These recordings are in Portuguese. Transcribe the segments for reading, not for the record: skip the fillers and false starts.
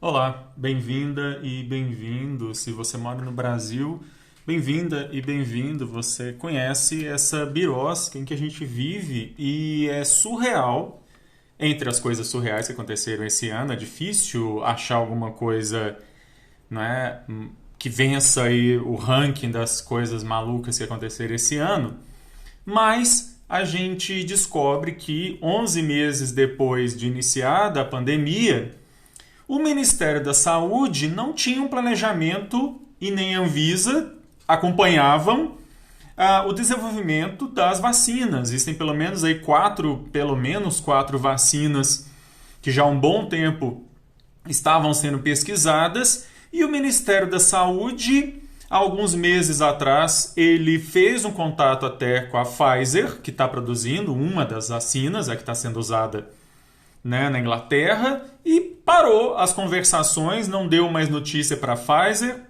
Olá, bem-vinda e bem-vindo. Se você mora no Brasil, bem-vinda e bem-vindo. Você conhece essa birosca em que a gente vive e é surreal. Entre as coisas surreais que aconteceram esse ano, é difícil achar alguma coisa, não é, que vença aí o ranking das coisas malucas que aconteceram esse ano. Mas a gente descobre que 11 meses depois de iniciada a pandemia, o Ministério da Saúde não tinha um planejamento e nem a Anvisa acompanhavam o desenvolvimento das vacinas. Existem pelo menos quatro vacinas que já há um bom tempo estavam sendo pesquisadas e o Ministério da Saúde, há alguns meses atrás, ele fez um contato até com a Pfizer, que está produzindo uma das vacinas, a que está sendo usada, né, na Inglaterra, e parou as conversações, não deu mais notícia para a Pfizer.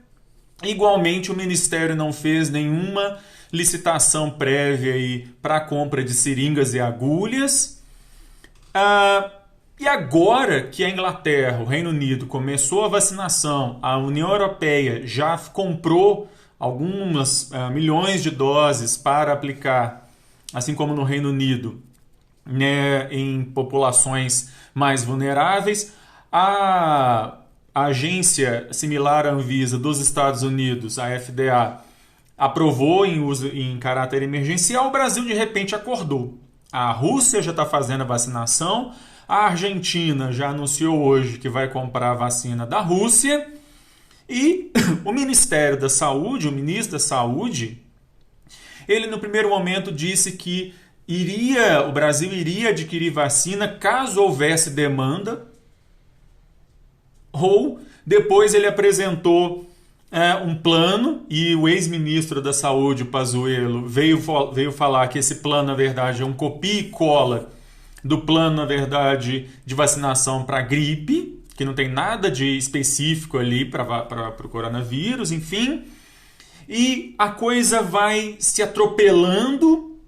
Igualmente, o Ministério não fez nenhuma licitação prévia para a compra de seringas e agulhas. E agora que a Inglaterra, o Reino Unido, começou a vacinação, a União Europeia já comprou algumas milhões de doses para aplicar, assim como no Reino Unido, né, em populações mais vulneráveis. A agência similar à Anvisa dos Estados Unidos, a FDA, aprovou em uso em caráter emergencial. O Brasil de repente acordou. A Rússia já está fazendo a vacinação. A Argentina já anunciou hoje que vai comprar a vacina da Rússia. E o Ministério da Saúde, o ministro da Saúde, ele no primeiro momento disse que o Brasil iria adquirir vacina caso houvesse demanda, ou depois ele apresentou um plano e o ex-ministro da Saúde, o Pazuello, veio falar que esse plano, na verdade, é um copia e cola do plano, na verdade, de vacinação para gripe, que não tem nada de específico ali para o coronavírus, enfim. E a coisa vai se atropelando.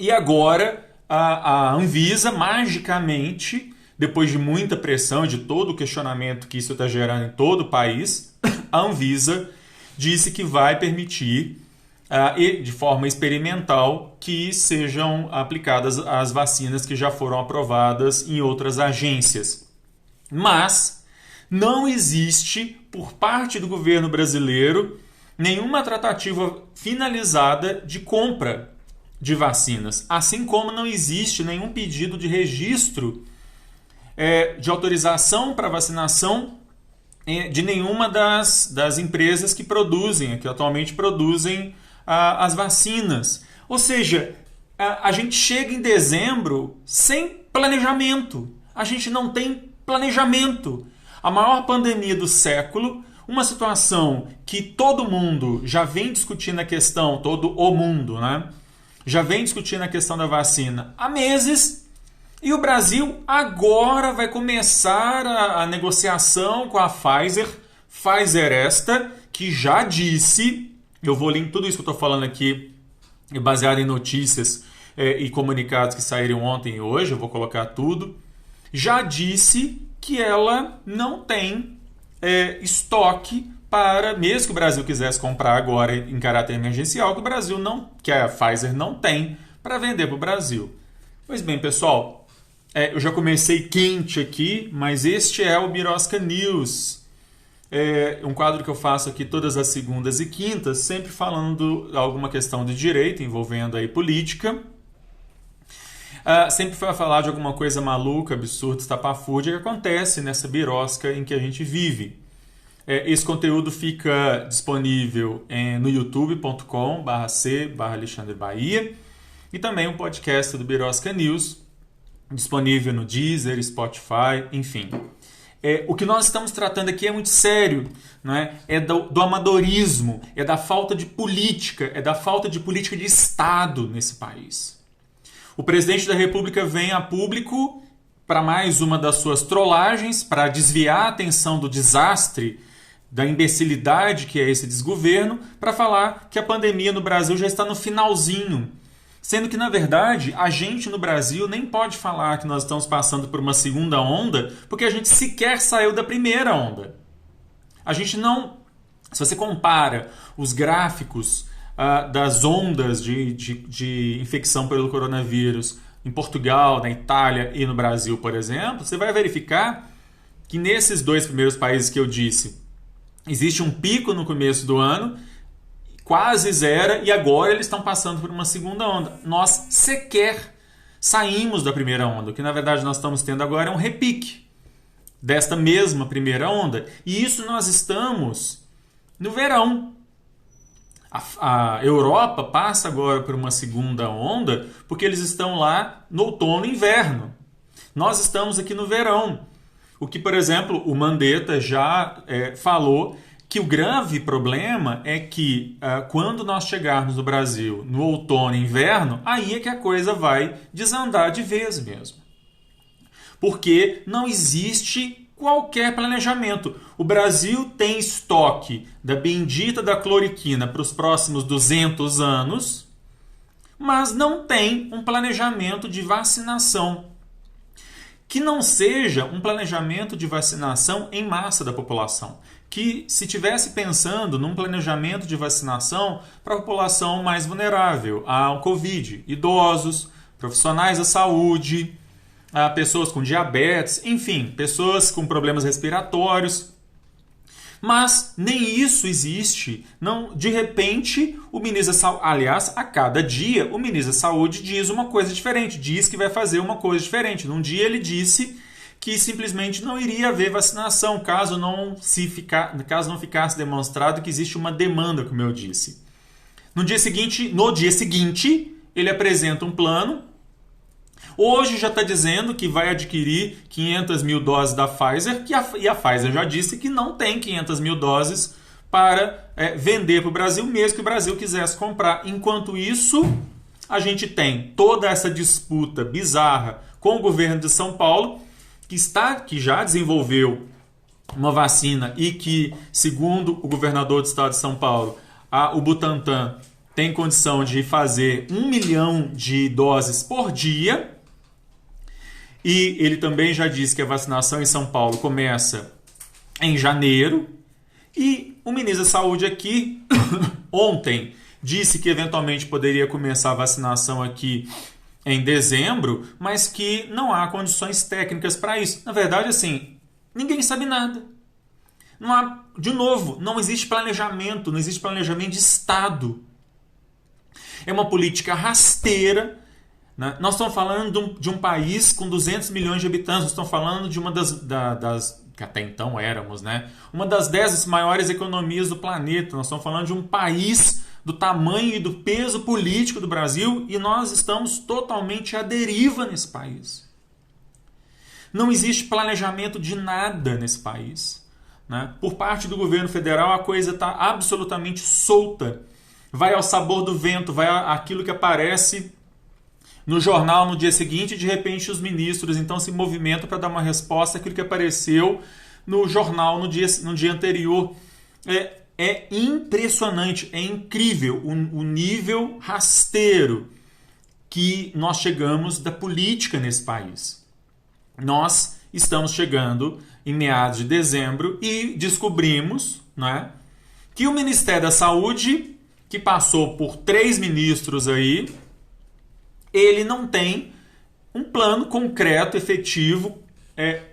E agora a Anvisa, magicamente, depois de muita pressão, de todo o questionamento que isso está gerando em todo o país, a Anvisa disse que vai permitir, de forma experimental, que sejam aplicadas as vacinas que já foram aprovadas em outras agências. Mas não existe, por parte do governo brasileiro, nenhuma tratativa finalizada de compra de vacinas, assim como não existe nenhum pedido de registro de autorização para vacinação de nenhuma das empresas que atualmente produzem as vacinas. Ou seja, a gente chega em dezembro sem planejamento. A gente não tem planejamento. A maior pandemia do século, uma situação que todo mundo já vem discutindo a questão, todo o mundo, né? Já vem discutindo a questão da vacina há meses, e o Brasil agora vai começar a negociação com a Pfizer. Pfizer esta, que já disse, eu vou ler tudo isso que eu estou falando aqui, baseado em notícias e comunicados que saíram ontem e hoje, eu vou colocar tudo, já disse que ela não tem estoque para, mesmo que o Brasil quisesse comprar agora em caráter emergencial, que a Pfizer não tem para vender para o Brasil. Pois bem, pessoal, eu já comecei quente aqui, mas este é o Birosca News. Um quadro que eu faço aqui todas as segundas e quintas, sempre falando de alguma questão de direito, envolvendo aí política. Sempre vai falar de alguma coisa maluca, absurda, estapafúrdia que acontece nessa birosca em que a gente vive. Esse conteúdo fica disponível no youtube.com/c/Alexandre Bahia e também um podcast do Birosca News, disponível no Deezer, Spotify, enfim. O que nós estamos tratando aqui é muito sério, né? É do amadorismo, é da falta de política, é da falta de política de Estado nesse país. O presidente da República vem a público para mais uma das suas trollagens, para desviar a atenção do desastre, da imbecilidade que é esse desgoverno, para falar que a pandemia no Brasil já está no finalzinho, Sendo que, na verdade, a gente no Brasil nem pode falar que nós estamos passando por uma segunda onda, porque a gente sequer saiu da primeira onda. A gente não... Se você compara os gráficos das ondas de infecção pelo coronavírus em Portugal, na Itália e no Brasil, por exemplo, você vai verificar que nesses 2 primeiros países que eu disse, existe um pico no começo do ano, quase zero, e agora eles estão passando por uma segunda onda. Nós sequer saímos da primeira onda. O que na verdade nós estamos tendo agora é um repique desta mesma primeira onda. E isso nós estamos no verão. A Europa passa agora por uma segunda onda porque eles estão lá no outono e inverno. Nós estamos aqui no verão. O que, por exemplo, o Mandetta já falou que o grave problema é que quando nós chegarmos no Brasil no outono e inverno, aí é que a coisa vai desandar de vez mesmo. Porque não existe qualquer planejamento. O Brasil tem estoque da bendita da cloriquina para os próximos 200 anos, mas não tem um planejamento de vacinação. Que não seja um planejamento de vacinação em massa da população. Que se tivesse pensando num planejamento de vacinação para a população mais vulnerável ao Covid, idosos, profissionais da saúde, pessoas com diabetes, enfim, pessoas com problemas respiratórios. Mas nem isso existe. Não, de repente, o ministro da Saúde, aliás, a cada dia, o ministro da Saúde diz uma coisa diferente, diz que vai fazer uma coisa diferente. Num dia ele disse que simplesmente não iria haver vacinação, caso não ficasse demonstrado que existe uma demanda, como eu disse. No dia seguinte, ele apresenta um plano. Hoje já está dizendo que vai adquirir 500 mil doses da Pfizer, e a Pfizer já disse que não tem 500 mil doses para vender para o Brasil, mesmo que o Brasil quisesse comprar. Enquanto isso, a gente tem toda essa disputa bizarra com o governo de São Paulo, que já desenvolveu uma vacina e que, segundo o governador do estado de São Paulo, o Butantan tem condição de fazer 1 milhão de doses por dia. E ele também já disse que a vacinação em São Paulo começa em janeiro. E o ministro da Saúde aqui, ontem, disse que eventualmente poderia começar a vacinação aqui em dezembro, mas que não há condições técnicas para isso. Na verdade, assim, ninguém sabe nada. De novo, não existe planejamento, não existe planejamento de Estado. É uma política rasteira. Né? Nós estamos falando de um país com 200 milhões de habitantes, nós estamos falando de uma das que até então éramos, né? Uma das 10 maiores economias do planeta. Nós estamos falando de um país do tamanho e do peso político do Brasil, e nós estamos totalmente à deriva nesse país. Não existe planejamento de nada nesse país. Né? Por parte do governo federal, a coisa está absolutamente solta. Vai ao sabor do vento, vai aquilo que aparece no jornal no dia seguinte, e de repente os ministros então se movimentam para dar uma resposta àquilo que apareceu no jornal no dia anterior. É impressionante, é incrível o nível rasteiro que nós chegamos da política nesse país. Nós estamos chegando em meados de dezembro e descobrimos, né, que o Ministério da Saúde, que passou por 3 ministros aí, ele não tem um plano concreto, efetivo,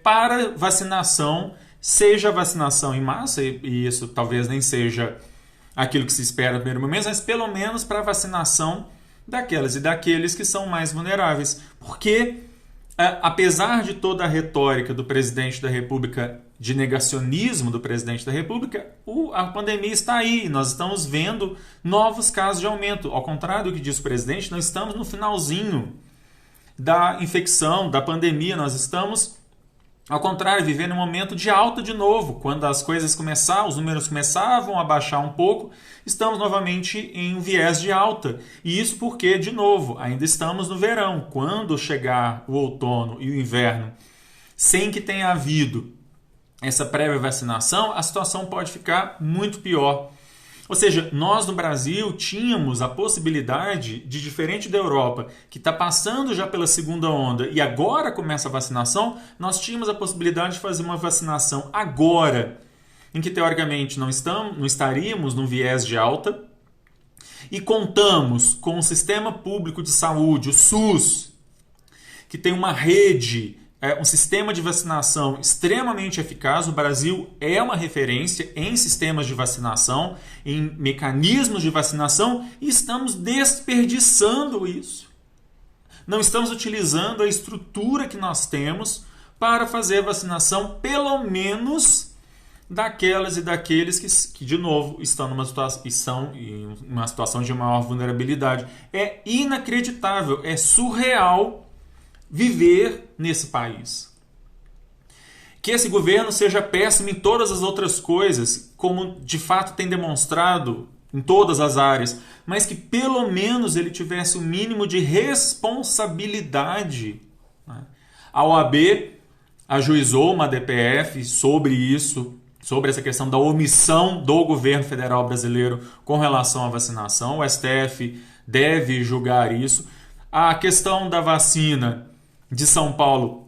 para vacinação, seja vacinação em massa, e isso talvez nem seja aquilo que se espera no primeiro momento, mas pelo menos para a vacinação daquelas e daqueles que são mais vulneráveis. Porque, apesar de toda a retórica do presidente da República, de negacionismo do presidente da República, a pandemia está aí. Nós estamos vendo novos casos de aumento. Ao contrário do que diz o presidente, nós estamos no finalzinho da infecção, da pandemia. Nós estamos, ao contrário, vivendo um momento de alta de novo. Quando as coisas os números começavam a baixar um pouco, estamos novamente em um viés de alta. E isso porque, de novo, ainda estamos no verão. Quando chegar o outono e o inverno, sem que tenha havido essa prévia vacinação, a situação pode ficar muito pior. Ou seja, nós no Brasil tínhamos a possibilidade de, diferente da Europa, que está passando já pela segunda onda e agora começa a vacinação, nós tínhamos a possibilidade de fazer uma vacinação agora, em que teoricamente não estaríamos num viés de alta e contamos com um sistema público de saúde, o SUS, que tem uma rede, um sistema de vacinação extremamente eficaz. O Brasil é uma referência em sistemas de vacinação, em mecanismos de vacinação, e estamos desperdiçando isso. Não estamos utilizando a estrutura que nós temos para fazer a vacinação, pelo menos daquelas e daqueles que de novo, estão em uma situação de maior vulnerabilidade. É inacreditável, é surreal viver nesse país. Que esse governo seja péssimo em todas as outras coisas, como de fato tem demonstrado em todas as áreas, mas que pelo menos ele tivesse o mínimo de responsabilidade. A OAB ajuizou uma DPF sobre isso, sobre essa questão da omissão do governo federal brasileiro com relação à vacinação. O STF deve julgar isso. A questão da vacina de São Paulo,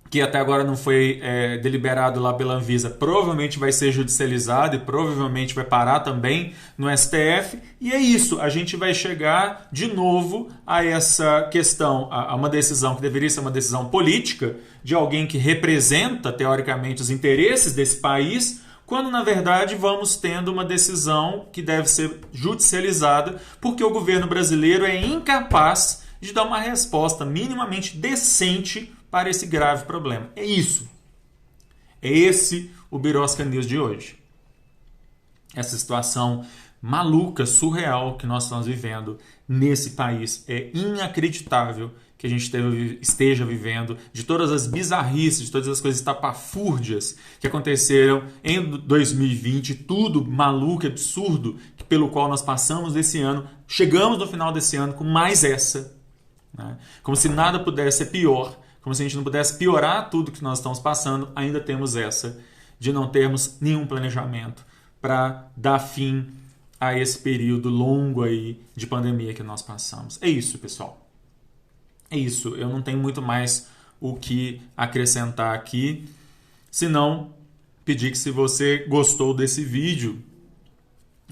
que até agora não foi deliberado lá pela Anvisa, provavelmente vai ser judicializado e provavelmente vai parar também no STF. E é isso, a gente vai chegar de novo a essa questão, a uma decisão que deveria ser uma decisão política, de alguém que representa, teoricamente, os interesses desse país, quando na verdade vamos tendo uma decisão que deve ser judicializada, porque o governo brasileiro é incapaz de dar uma resposta minimamente decente para esse grave problema. É isso. É esse o Birosca News de hoje. Essa situação maluca, surreal que nós estamos vivendo nesse país. É inacreditável que a gente esteja vivendo, de todas as bizarrices, de todas as coisas estapafúrdias que aconteceram em 2020, tudo maluco, absurdo, pelo qual nós passamos esse ano. Chegamos no final desse ano com mais essa. Como se nada pudesse ser pior, como se a gente não pudesse piorar tudo que nós estamos passando, ainda temos essa de não termos nenhum planejamento para dar fim a esse período longo aí de pandemia que nós passamos. É isso, pessoal. É isso. Eu não tenho muito mais o que acrescentar aqui, senão pedir que, se você gostou desse vídeo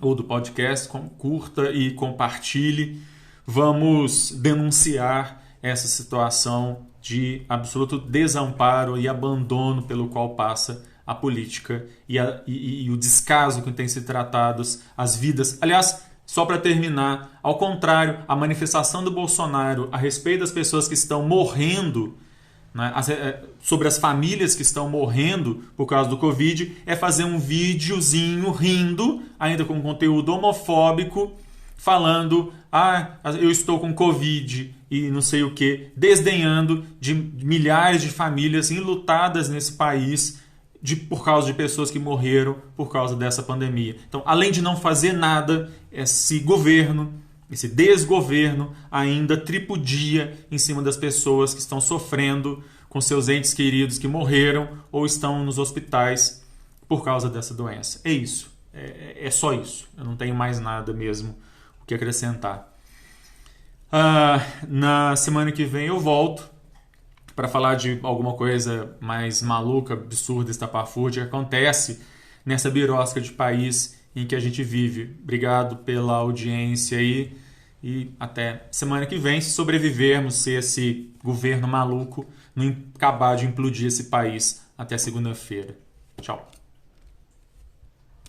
ou do podcast, curta e compartilhe. Vamos denunciar essa situação de absoluto desamparo e abandono pelo qual passa a política e o descaso que tem sido tratados as vidas. Aliás, só para terminar, ao contrário, a manifestação do Bolsonaro a respeito das pessoas que estão morrendo, sobre as famílias que estão morrendo por causa do Covid, é fazer um videozinho rindo, ainda com conteúdo homofóbico, falando, eu estou com Covid e não sei o que, desdenhando de milhares de famílias enlutadas nesse país por causa de pessoas que morreram por causa dessa pandemia. Então, além de não fazer nada, esse governo, esse desgoverno, ainda tripudia em cima das pessoas que estão sofrendo com seus entes queridos que morreram ou estão nos hospitais por causa dessa doença. É isso. É só isso. Eu não tenho mais nada mesmo que acrescentar. Na semana que vem eu volto para falar de alguma coisa mais maluca, absurda, estapafúrdia que acontece nessa birosca de país em que a gente vive. Obrigado pela audiência aí e até semana que vem, se sobrevivermos, se esse governo maluco não acabar de implodir esse país até segunda-feira. Tchau.